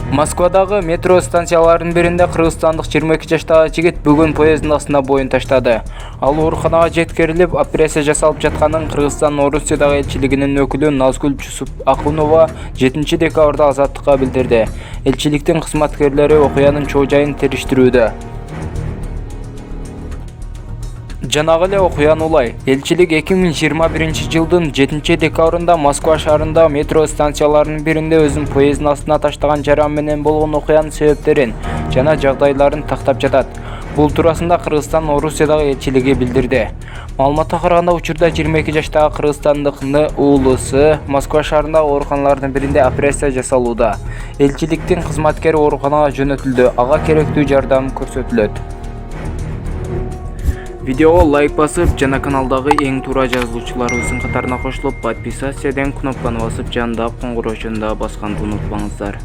Москвадагы метро станцияларынын биринде кыргызстандык 22 жаштагы жигит бүгүн поезддин астына боюн таштады. Ал ооруканага жеткирилип, операция жасалып жатканын Кыргызстан Орусиядагы элчилигинин өкүлү Назгүл Чусуп-Акунова 7-декабрда Азаттыкка билдирди. Элчиликтин кызматкерлери окуянын чоо жайын териштирүүдө. Жанагы эле окуяны улай. Элчилик 2021-жылдын 7-декабрында Москва шаарында метро станцияларынын биринде өзүнүн поезддин астына таштаган жаран менен болгон окуянын себептерин жана жагдайларын тактап жатат. Бул туурасында Кыргызстан Орусиядагы элчилиги билдирди. Маалыматка караганда, учурда 22 жаштагы кыргызстандык НУЛС Москва шаарындагы ооруканалардын биринде операция жасалууда. Элчиликтин кызматкери ооруканага жөнөтүлдү. Ага керектүү жардам көрсөтүлөт. Видеого лайк басып, жана каналдагы эң туура жазылуучуларыбыздын катарына кошулуп, подписаться деген кнопканы басып, жандагы коңгуроочуну да басканды унутпаңыздар.